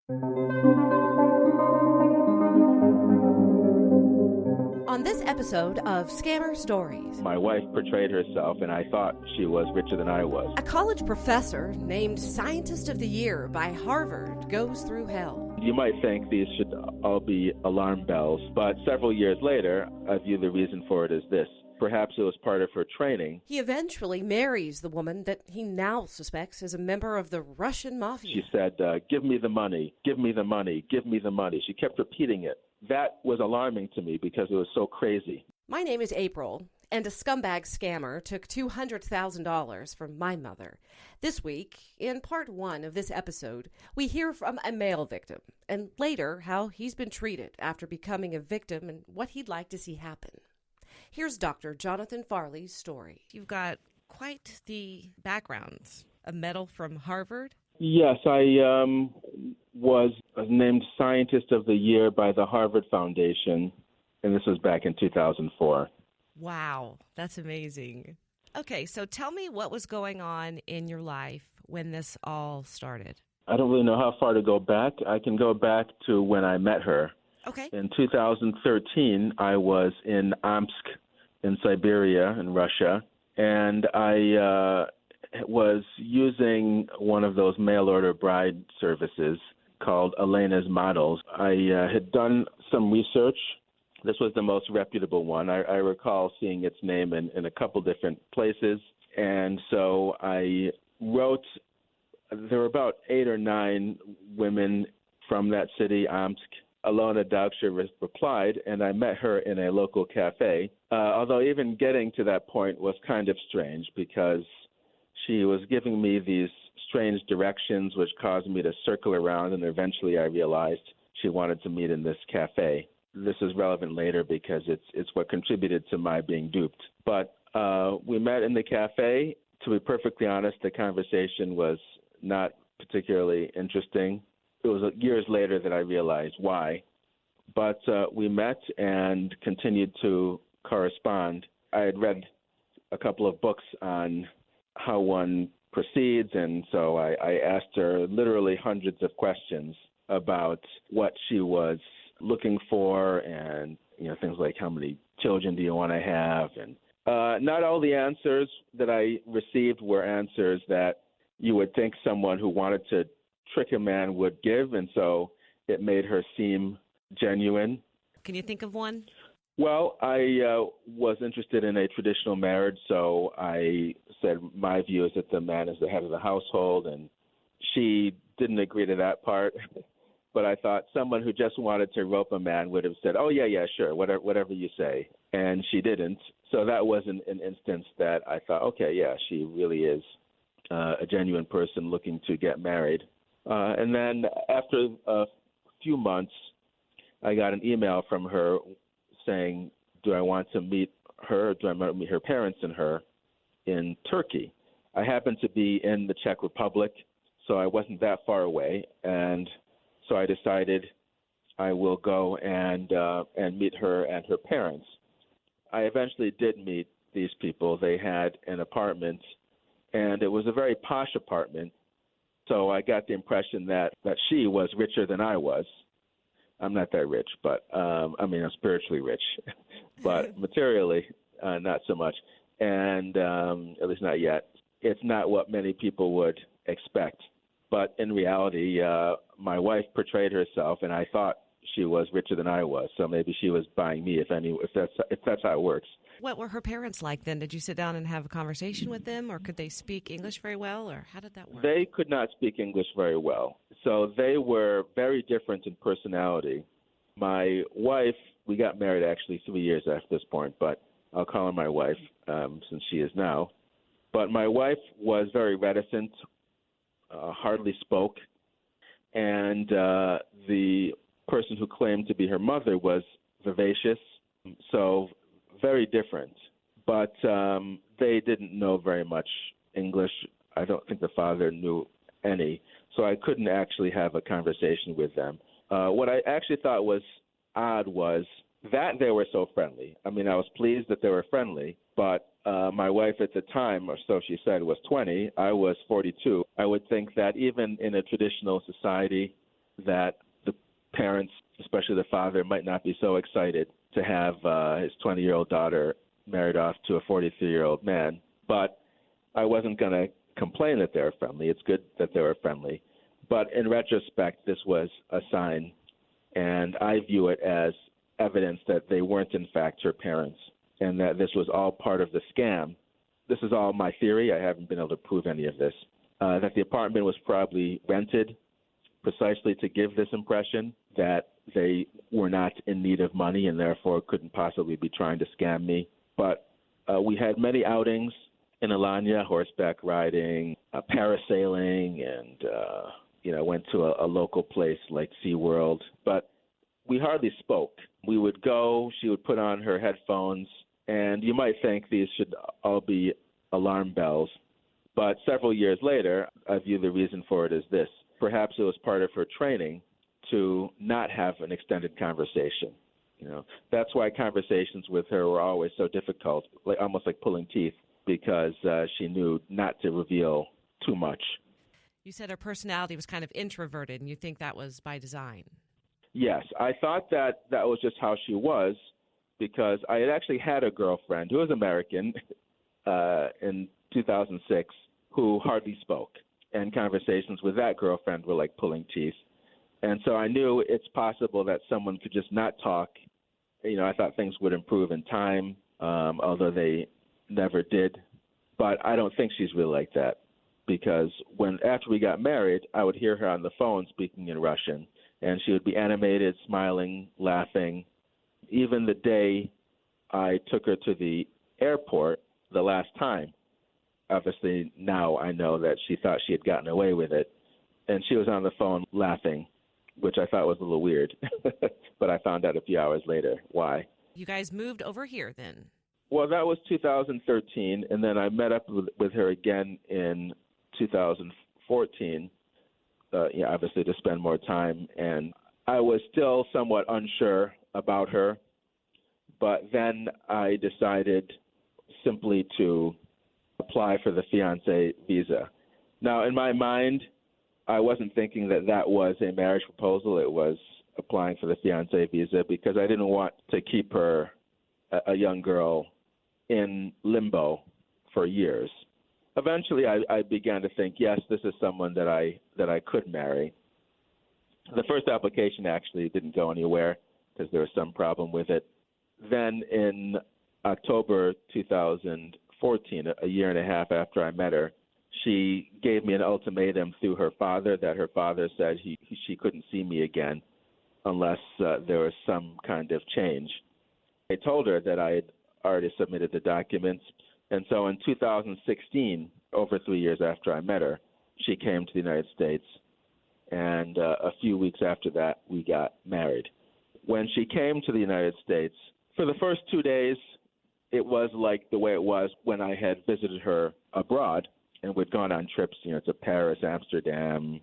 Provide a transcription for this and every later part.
On this episode of Scammer Stories, My wife portrayed herself, and I thought she was richer than I was. a college professor named Scientist of the Year by Harvard goes through hell. You might think these should all be alarm bells, but several years later, I view the reason for it as this. Perhaps it was part of her training. He eventually marries the woman that he now suspects is a member of the Russian mafia. She said, give me the money, give me the money, give me the money. She kept repeating it. That was alarming to me because it was so crazy. My name is April, and a scumbag scammer took $200,000 from my mother. This week, in part one of this episode, we hear from a male victim, and later how he's been treated after becoming a victim and what he'd like to see happen. Here's Dr. Jonathan Farley's story. You've got quite the background. A medal from Harvard? Yes, I was named Scientist of the Year by the Harvard Foundation, and this was back in 2004. Wow, that's amazing. Okay, so tell me what was going on in your life when this all started. I don't really know how far to go back. I can go back to when I met her. Okay. In 2013, I was in Omsk in Siberia in Russia, and I was using one of those mail-order bride services called Elena's Models. I had done some research. This was the most reputable one. I recall seeing its name in a couple different places, and so I wrote. There were about 8 or 9 women from that city, Omsk. Alona Dagsha replied, and I met her in a local cafe, although even getting to that point was kind of strange because she was giving me these strange directions which caused me to circle around, and eventually I realized she wanted to meet in this cafe. This is relevant later because it's what contributed to my being duped. But we met in the cafe. To be perfectly honest, the conversation was not particularly interesting. It was years later that I realized why. But we met and continued to correspond. I had read a couple of books on how one proceeds, and so I asked her literally hundreds of questions about what she was looking for, and things like how many children do you want to have, and not all the answers that I received were answers that you would think someone who wanted to trick a man would give, and so it made her seem genuine. Can you think of one? Well, I was interested in a traditional marriage, so I said my view is that the man is the head of the household, and she didn't agree to that part. But I thought someone who just wanted to rope a man would have said, oh, yeah, sure, whatever you say. And she didn't. So that was an instance that I thought, okay, yeah, she really is a genuine person looking to get married. And then after a few months, I got an email from her saying, do I want to meet her? Do I want to meet her parents and her in Turkey? I happened to be in the Czech Republic, so I wasn't that far away. And so I decided I will go and meet her and her parents. I eventually did meet these people. They had an apartment, and it was a very posh apartment. So I got the impression that she was richer than I was. I'm not that rich, but I'm spiritually rich, but materially not so much, and at least not yet. It's not what many people would expect. But in reality, my wife portrayed herself, and I thought she was richer than I was. So maybe she was buying me, if that's how it works. What were her parents like then? Did you sit down and have a conversation with them, or could they speak English very well, or how did that work? They could not speak English very well. So they were very different in personality. My wife, we got married actually 3 years after this point, but I'll call her my wife since she is now. But my wife was very reticent, hardly spoke, and the person who claimed to be her mother was vivacious, so very different. But they didn't know very much English. I don't think the father knew any, so I couldn't actually have a conversation with them. What I actually thought was odd was that they were so friendly. I mean, I was pleased that they were friendly, but my wife at the time, or so she said, was 20. I was 42. I would think that even in a traditional society, that the parents, especially the father, might not be so excited to have his 20-year-old daughter married off to a 43-year-old man. But I wasn't going to complain that they were friendly. It's good that they were friendly. But in retrospect, this was a sign, and I view it as evidence that they weren't, in fact, her parents, and that this was all part of the scam. This is all my theory. I haven't been able to prove any of this. That the apartment was probably rented precisely to give this impression that they were not in need of money and therefore couldn't possibly be trying to scam me. But we had many outings in Alanya, horseback riding, parasailing, and went to a local place like SeaWorld. But we hardly spoke. We would go, she would put on her headphones, and you might think these should all be alarm bells. But several years later, I view the reason for it as this. Perhaps it was part of her training to not have an extended conversation. That's why conversations with her were always so difficult, almost like pulling teeth, because she knew not to reveal too much. You said her personality was kind of introverted, and you think that was by design. Yes, I thought that was just how she was, because I had actually had a girlfriend who was American in 2006 who hardly spoke, and conversations with that girlfriend were like pulling teeth. And so I knew it's possible that someone could just not talk. I thought things would improve in time, although they never did. But I don't think she's really like that, because after we got married, I would hear her on the phone speaking in Russian, and she would be animated, smiling, laughing. Even the day I took her to the airport the last time, obviously now I know that she thought she had gotten away with it, and she was on the phone laughing, which I thought was a little weird. But I found out a few hours later why. You guys moved over here then? Well, that was 2013, and then I met up with her again in 2014, obviously to spend more time. And I was still somewhat unsure about her, but then I decided simply to apply for the fiancé visa. Now, in my mind, I wasn't thinking that was a marriage proposal. It was applying for the fiancé visa because I didn't want to keep her, a young girl, in limbo for years. Eventually, I began to think, yes, this is someone that I could marry. The first application actually didn't go anywhere because there was some problem with it. Then in October 2014, a year and a half after I met her, she gave me an ultimatum through her father that her father said she couldn't see me again unless there was some kind of change. I told her that I had already submitted the documents, and so in 2016, over 3 years after I met her, she came to the United States, and a few weeks after that, we got married. When she came to the United States, for the first 2 days, it was like the way it was when I had visited her abroad, and we'd gone on trips, to Paris, Amsterdam,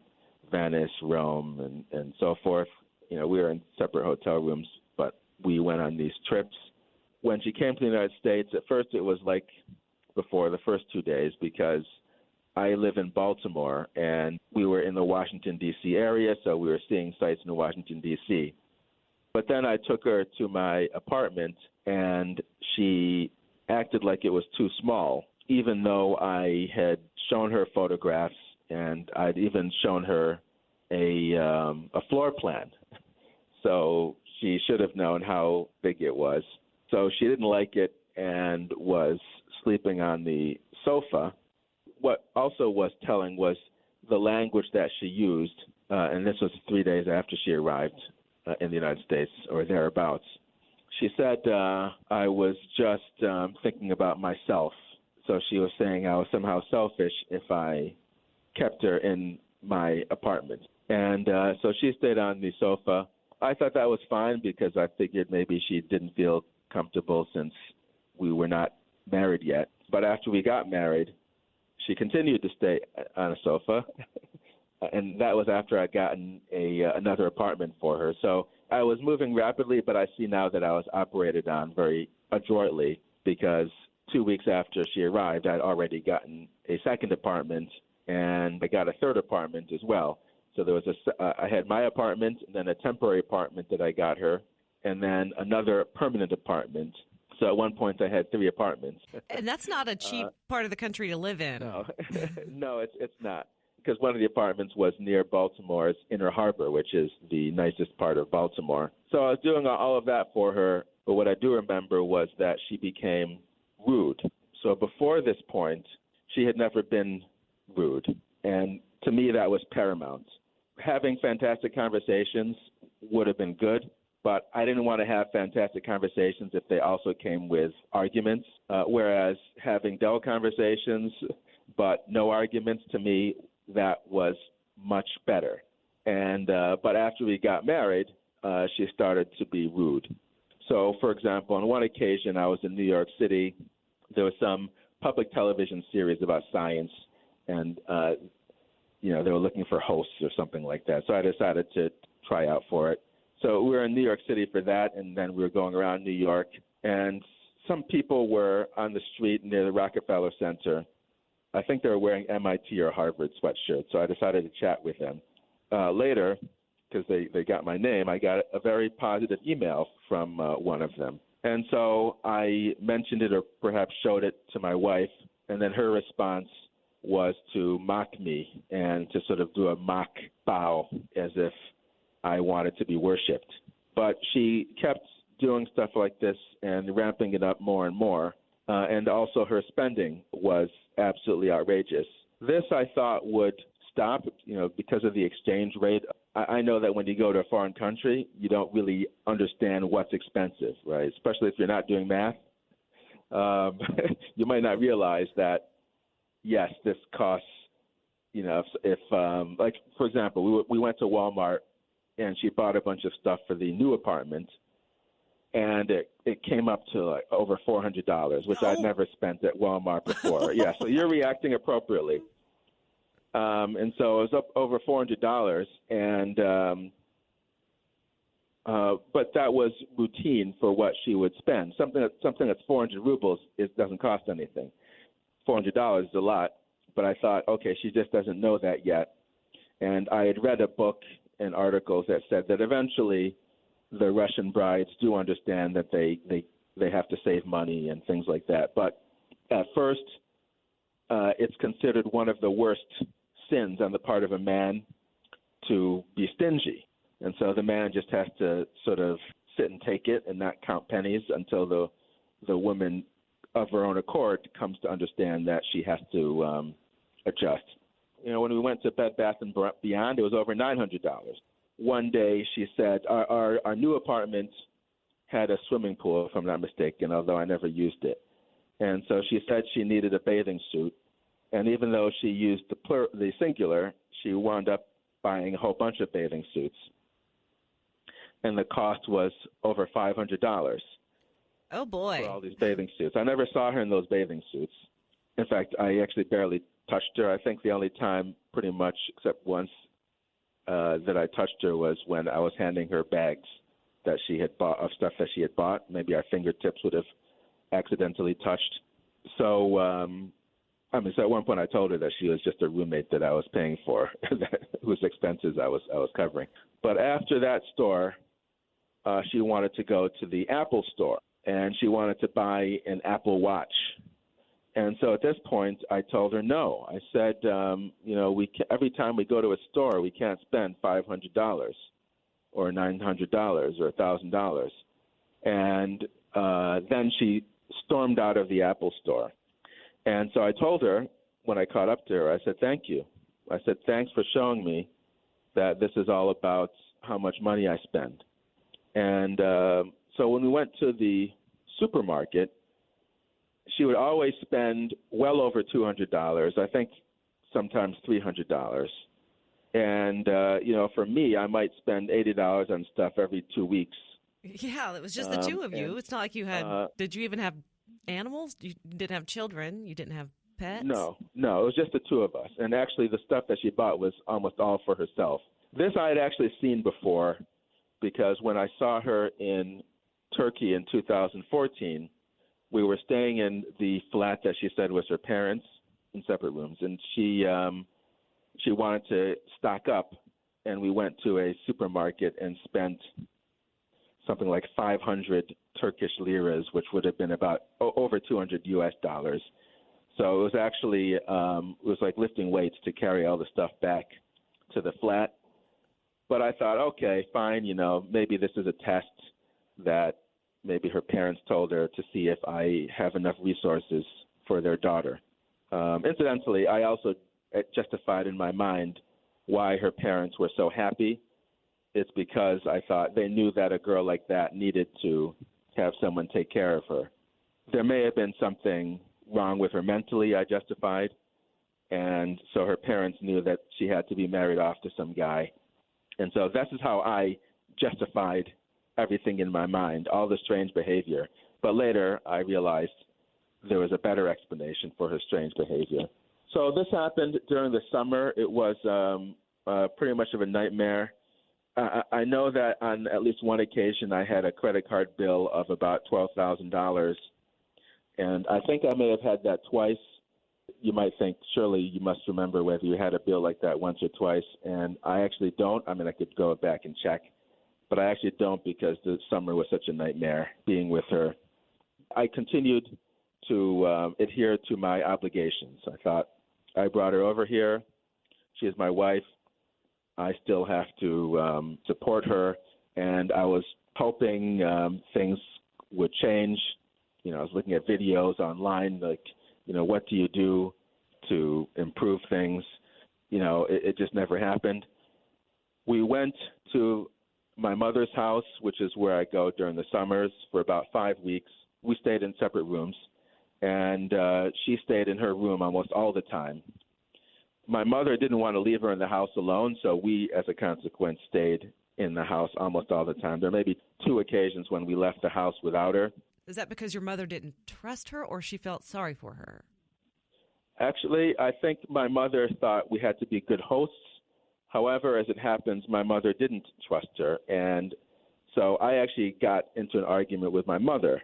Venice, Rome, and so forth. We were in separate hotel rooms, but we went on these trips. When she came to the United States, at first it was like before the first 2 days because I live in Baltimore, and we were in the Washington, D.C. area, so we were seeing sites in Washington, D.C. But then I took her to my apartment, and she acted like it was too small, even though I had shown her photographs, and I'd even shown her a floor plan. So she should have known how big it was. So she didn't like it and was sleeping on the sofa. What also was telling was the language that she used, and this was 3 days after she arrived in the United States or thereabouts. She said I was just thinking about myself. So she was saying I was somehow selfish if I kept her in my apartment. And so she stayed on the sofa. I thought that was fine because I figured maybe she didn't feel comfortable since we were not married yet. But after we got married, she continued to stay on a sofa, and that was after I'd gotten another apartment for her. So I was moving rapidly, but I see now that I was operated on very adroitly because 2 weeks after she arrived, I'd already gotten a second apartment, and I got a third apartment as well. So there was I had my apartment, and then a temporary apartment that I got her, and then another permanent apartment. So at one point I had 3 apartments. And that's not a cheap part of the country to live in. No, no, it's not. Because one of the apartments was near Baltimore's Inner Harbor, which is the nicest part of Baltimore. So I was doing all of that for her, but what I do remember was that she became rude. So before this point, she had never been rude. And to me, that was paramount. Having fantastic conversations would have been good, but I didn't want to have fantastic conversations if they also came with arguments, whereas having dull conversations but no arguments, to me, that was much better. And but after we got married, she started to be rude. So, for example, on one occasion, I was in New York City. There was some public television series about science, and they were looking for hosts or something like that. So I decided to try out for it. So we were in New York City for that, and then we were going around New York, and some people were on the street near the Rockefeller Center. I think they were wearing MIT or Harvard sweatshirts, so I decided to chat with them. Later, because they got my name, I got a very positive email from one of them. And so I mentioned it or perhaps showed it to my wife, and then her response was to mock me and to sort of do a mock bow as if I wanted to be worshipped. But she kept doing stuff like this and ramping it up more and more. And also her spending was absolutely outrageous. This, I thought, would stop, because of the exchange rate. I know that when you go to a foreign country, you don't really understand what's expensive, right? Especially if you're not doing math. You might not realize that, yes, this costs, if like, for example, we went to Walmart and she bought a bunch of stuff for the new apartment. And it came up to like over $400, which I'd never spent at Walmart before. Yeah, so you're reacting appropriately. And so it was up over $400, and but that was routine for what she would spend. Something that's 400 rubles doesn't cost anything. $400 is a lot, but I thought, okay, she just doesn't know that yet. And I had read a book and articles that said that eventually the Russian brides do understand that they have to save money and things like that. But at first, it's considered one of the worst sins on the part of a man to be stingy. And so the man just has to sort of sit and take it and not count pennies until the woman of her own accord comes to understand that she has to adjust. When we went to Bed Bath & Beyond, it was over $900. One day she said, our new apartment had a swimming pool, if I'm not mistaken, although I never used it. And so she said she needed a bathing suit. And even though she used the singular, she wound up buying a whole bunch of bathing suits. And the cost was over $500. Oh, boy. For all these bathing suits. I never saw her in those bathing suits. In fact, I actually barely touched her. I think the only time pretty much except once that I touched her was when I was handing her bags that she had bought of stuff that she had bought. Maybe our fingertips would have accidentally touched. So, so at one point I told her that she was just a roommate that I was paying for, whose expenses I was covering. But after that store, she wanted to go to the Apple store, and she wanted to buy an Apple Watch. And so at this point, I told her no. I said, every time we go to a store, we can't spend $500 or $900 or $1,000. And then she stormed out of the Apple store. And so I told her, when I caught up to her, I said, thank you. I said, thanks for showing me that this is all about how much money I spend. And so when we went to the supermarket, she would always spend well over $200, I think sometimes $300. And, for me, I might spend $80 on stuff every 2 weeks. Yeah, it was just the two of you. It's not like you had did you even have animals? You didn't have children? You didn't have pets? No, it was just the two of us. And actually the stuff that she bought was almost all for herself. This I had actually seen before because when I saw her in Turkey in 2014, we were staying in the flat that she said was her parents in separate rooms, and she wanted to stock up and we went to a supermarket and spent something like 500 Turkish liras, which would have been about over 200 US dollars. So it was actually, it was like lifting weights to carry all the stuff back to the flat. But I thought, okay, fine, maybe this is a test that maybe her parents told her to see if I have enough resources for their daughter. Incidentally, I also justified in my mind why her parents were so happy. It's because I thought they knew that a girl like that needed to have someone take care of her. There may have been something wrong with her mentally, I justified, and so her parents knew that she had to be married off to some guy. And so this is how I justified everything in my mind, all the strange behavior. But later I realized there was a better explanation for her strange behavior. So this happened during the summer. It was pretty much of a nightmare. I know that on at least one occasion I had a credit card bill of about $12,000, and I think I may have had that twice. You might think, surely you must remember whether you had a bill like that once or twice, and I actually don't. I mean, I could go back and check, but I actually don't because the summer was such a nightmare being with her. I continued to adhere to my obligations. I thought, I brought her over here. She is my wife. I still have to support her, and I was hoping things would change. I was looking at videos online, like, what do you do to improve things? It just never happened. We went to my mother's house, which is where I go during the summers, for about 5 weeks. We stayed in separate rooms, and she stayed in her room almost all the time. My mother didn't want to leave her in the house alone, so we, as a consequence, stayed in the house almost all the time. There may be 2 occasions when we left the house without her. Is that because your mother didn't trust her, or she felt sorry for her? Actually, I think my mother thought we had to be good hosts. However, as it happens, my mother didn't trust her, and so I actually got into an argument with my mother.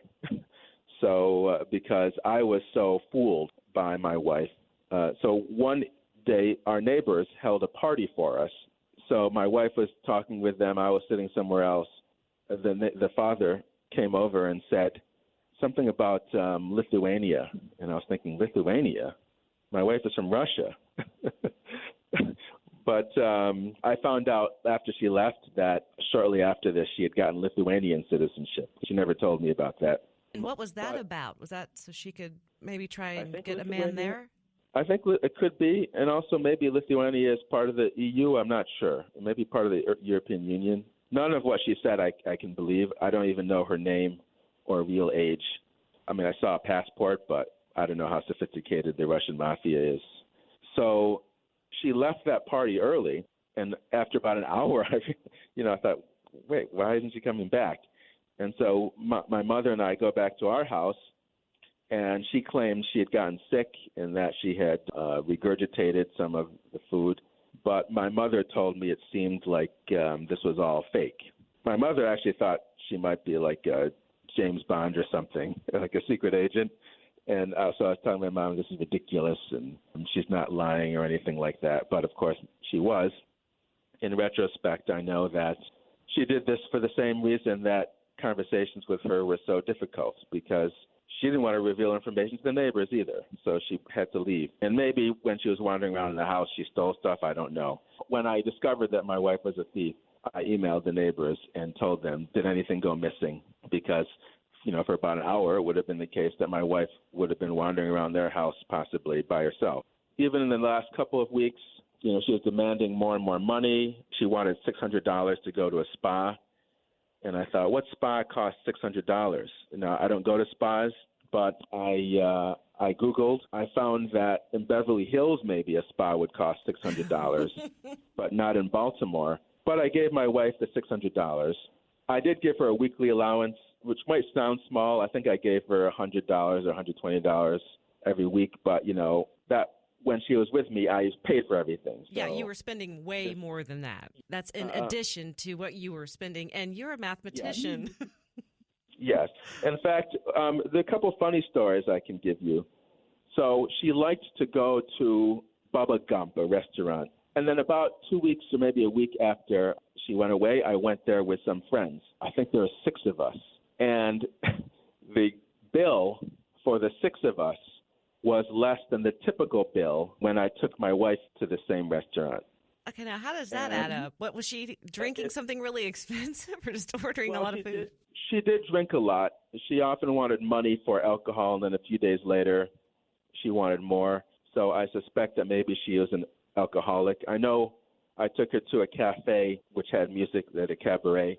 Because I was so fooled by my wife. So one day, our neighbors held a party for us. So my wife was talking with them. I was sitting somewhere else. The father came over and said something about Lithuania. And I was thinking, Lithuania? My wife is from Russia. But I found out after she left that shortly after this, she had gotten Lithuanian citizenship. She never told me about that. And what was that about? Was that so she could maybe try and get a man there? I think it could be, and also maybe Lithuania is part of the EU. I'm not sure. It may be part of the European Union. None of what she said I can believe. I don't even know her name or real age. I mean, I saw a passport, but I don't know how sophisticated the Russian mafia is. So she left that party early, and after about an hour, I thought, wait, why isn't she coming back? And so my mother and I go back to our house, and she claimed she had gotten sick and that she had regurgitated some of the food. But my mother told me it seemed like this was all fake. My mother actually thought she might be like James Bond or something, like a secret agent. And so I was telling my mom, this is ridiculous, and she's not lying or anything like that. But, of course, she was. In retrospect, I know that she did this for the same reason that conversations with her were so difficult, because she didn't want to reveal information to the neighbors either, so she had to leave. And maybe when she was wandering around in the house, she stole stuff, I don't know. When I discovered that my wife was a thief, I emailed the neighbors and told them, did anything go missing? Because, for about an hour, it would have been the case that my wife would have been wandering around their house, possibly by herself. Even in the last couple of weeks, she was demanding more and more money. She wanted $600 to go to a spa. And I thought, what spa costs $600? Now, I don't go to spas, but I Googled. I found that in Beverly Hills, maybe a spa would cost $600, but not in Baltimore. But I gave my wife the $600. I did give her a weekly allowance, which might sound small. I think I gave her $100 or $120 every week. But, that when she was with me, I paid for everything. So. Yeah, you were spending way more than that. That's in addition to what you were spending. And you're a mathematician. Yeah. Yes. In fact, there are a couple funny stories I can give you. So she liked to go to Bubba Gump, a restaurant And then about 2 weeks or maybe a week after she went away, I went there with some friends. I think there were 6 of us. And the bill for the 6 of us was less than the typical bill when I took my wife to the same restaurant. Okay, now how does that add up? What was she drinking? Something really expensive, or just ordering a lot of food? She did drink a lot. She often wanted money for alcohol, and then a few days later, she wanted more. So I suspect that maybe she was an alcoholic. I know I took her to a cafe which had music at a cabaret,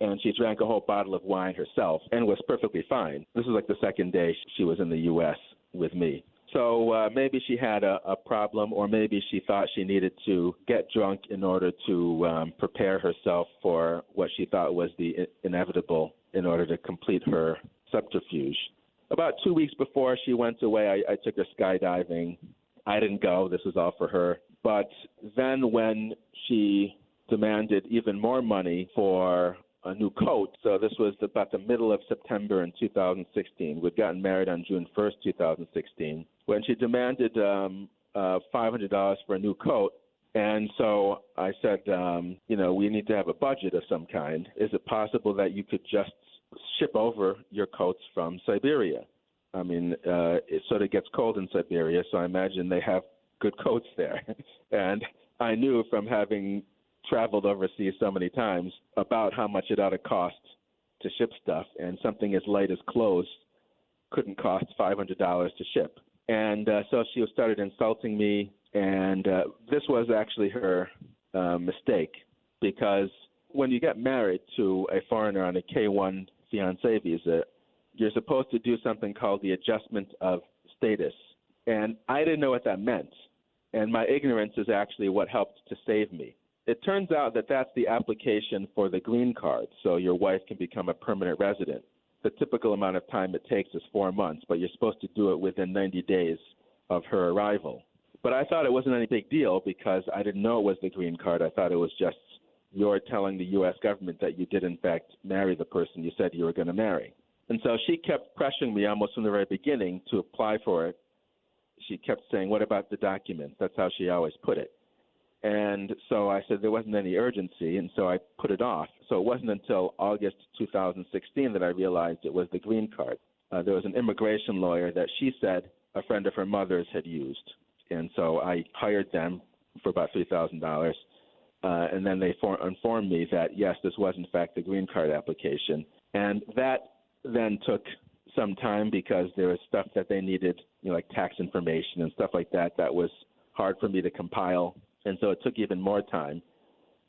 and she drank a whole bottle of wine herself and was perfectly fine. This was like the second day she was in the U.S. with me. So maybe she had a problem, or maybe she thought she needed to get drunk in order to prepare herself for what she thought was the inevitable in order to complete her subterfuge. About 2 weeks before she went away, I took her skydiving. I didn't go. This was all for her. But then when she demanded even more money for a new coat, so this was about the middle of September in 2016. We'd gotten married on June 1st, 2016. When she demanded $500 for a new coat, and so I said, we need to have a budget of some kind. Is it possible that you could just ship over your coats from Siberia? I mean, it sort of gets cold in Siberia, so I imagine they have good coats there. And I knew from having traveled overseas so many times about how much it ought to cost to ship stuff, and something as light as clothes couldn't cost $500 to ship. And so she started insulting me, and this was actually her mistake, because when you get married to a foreigner on a K-1 fiancé visa, you're supposed to do something called the adjustment of status. And I didn't know what that meant, and my ignorance is actually what helped to save me. It turns out that that's the application for the green card, so your wife can become a permanent resident. The typical amount of time it takes is 4 months, but you're supposed to do it within 90 days of her arrival. But I thought it wasn't any big deal because I didn't know it was the green card. I thought it was just you're telling the U.S. government that you did, in fact, marry the person you said you were going to marry. And so she kept pressuring me almost from the very beginning to apply for it. She kept saying, what about the documents? That's how she always put it. And so I said there wasn't any urgency, and so I put it off. So it wasn't until August 2016 that I realized it was the green card. There was an immigration lawyer that she said a friend of her mother's had used. And so I hired them for about $3,000. And then they informed me that, yes, this was, in fact, the green card application. And that then took some time because there was stuff that they needed, like tax information and stuff like that, that was hard for me to compile. And so it took even more time.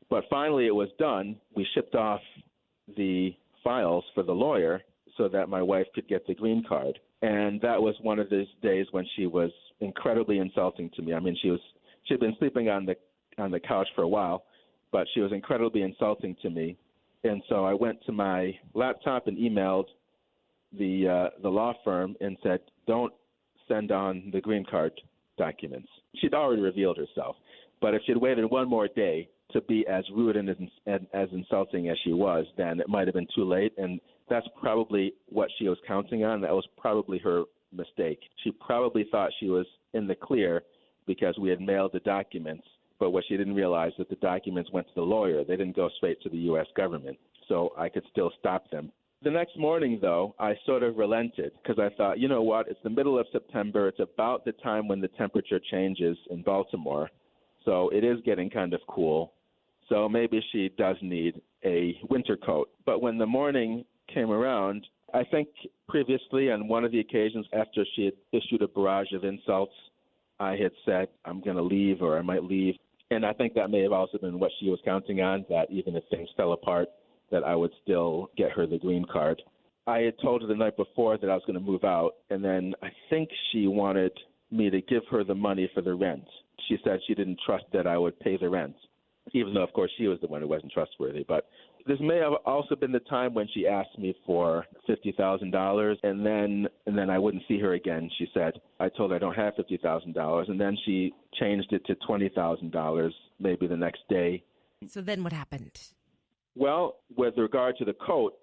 But finally it was done. We shipped off the files for the lawyer so that my wife could get the green card. And that was one of those days when she was incredibly insulting to me. I mean, she'd been sleeping on the couch for a while, but she was incredibly insulting to me. And so I went to my laptop and emailed the law firm and said, don't send on the green card documents. She'd already revealed herself. But if she'd waited one more day to be as rude and as insulting as she was, then it might have been too late. And that's probably what she was counting on. That was probably her mistake. She probably thought she was in the clear because we had mailed the documents. But what she didn't realize is that the documents went to the lawyer. They didn't go straight to the U.S. government. So I could still stop them. The next morning, though, I sort of relented because I thought, you know what, it's the middle of September. It's about the time when the temperature changes in Baltimore. So it is getting kind of cool. So maybe she does need a winter coat. But when the morning came around, I think previously on one of the occasions after she had issued a barrage of insults, I had said, I'm going to leave or I might leave. And I think that may have also been what she was counting on, that even if things fell apart, that I would still get her the green card. I had told her the night before that I was going to move out, and then I think she wanted me to give her the money for the rent. She said she didn't trust that I would pay the rent, even though, of course, she was the one who wasn't trustworthy. But this may have also been the time when she asked me for $50,000, and then I wouldn't see her again, she said. I told her I don't have $50,000, and then she changed it to $20,000 maybe the next day. So then what happened? Well, with regard to the coat,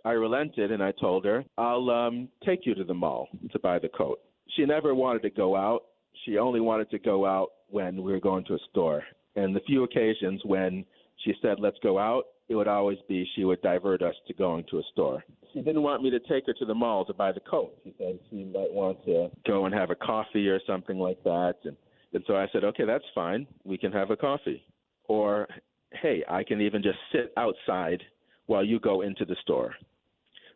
I relented, and I told her, I'll take you to the mall to buy the coat. She never wanted to go out. She only wanted to go out when we were going to a store. And the few occasions when she said, let's go out, it would always be she would divert us to going to a store. She didn't want me to take her to the mall to buy the coat. She said she might want to go and have a coffee or something like that. And so I said, okay, that's fine. We can have a coffee. Or, hey, I can even just sit outside while you go into the store.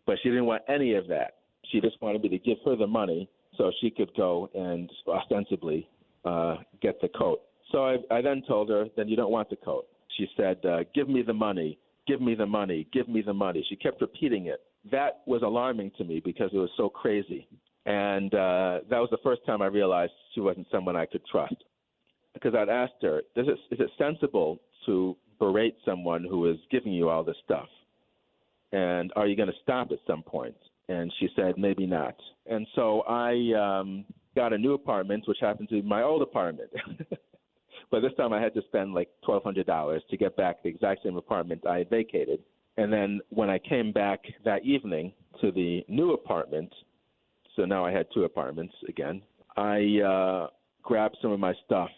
But she didn't want any of that. She just wanted me to give her the money so she could go and ostensibly get the coat. So I then told her, then you don't want the coat. She said, give me the money, give me the money, give me the money. She kept repeating it. That was alarming to me because it was so crazy. And that was the first time I realized she wasn't someone I could trust. Because I'd asked her, is it sensible to berate someone who is giving you all this stuff? And are you going to stop at some point? And she said, maybe not. And so I got a new apartment, which happened to be my old apartment. But this time I had to spend like $1,200 to get back the exact same apartment I had vacated. And then when I came back that evening to the new apartment, so now I had two apartments again, I grabbed some of my stuff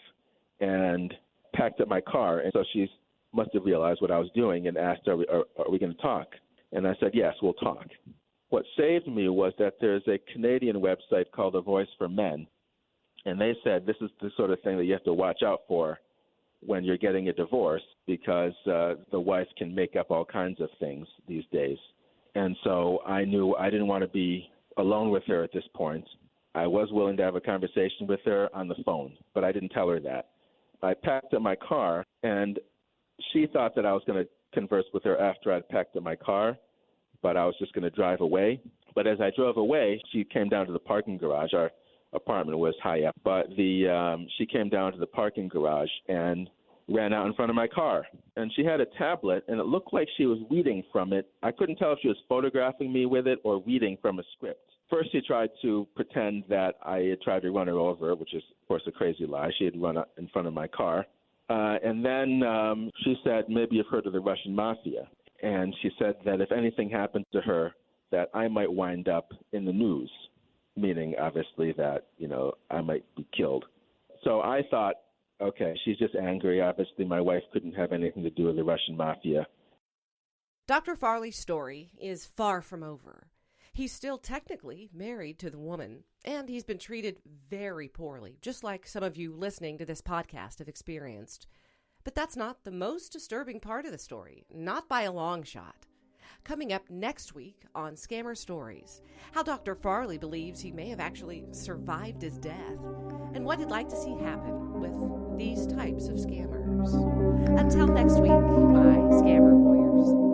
and packed up my car. And so she must have realized what I was doing and asked, are we going to talk? And I said, yes, we'll talk. What saved me was that there's a Canadian website called A Voice for Men. And they said this is the sort of thing that you have to watch out for when you're getting a divorce because the wife can make up all kinds of things these days. And so I knew I didn't want to be alone with her at this point. I was willing to have a conversation with her on the phone, but I didn't tell her that. I packed up my car, and she thought that I was going to converse with her after I'd packed up my car, but I was just going to drive away. But as I drove away, she came down to the parking garage. Our apartment was high up, but she came down to the parking garage and ran out in front of my car. And she had a tablet, and it looked like she was reading from it. I couldn't tell if she was photographing me with it or reading from a script. First, she tried to pretend that I had tried to run her over, which is, of course, a crazy lie. She had run out in front of my car. And then she said, maybe you've heard of the Russian mafia. And she said that if anything happened to her, that I might wind up in the news, meaning obviously that, I might be killed. So I thought, okay, she's just angry. Obviously, my wife couldn't have anything to do with the Russian mafia. Dr. Farley's story is far from over. He's still technically married to the woman, and he's been treated very poorly, just like some of you listening to this podcast have experienced. But that's not the most disturbing part of the story, not by a long shot. Coming up next week on Scammer Stories, how Dr. Farley believes he may have actually survived his death, and what he'd like to see happen with these types of scammers. Until next week, by Scammer Warriors.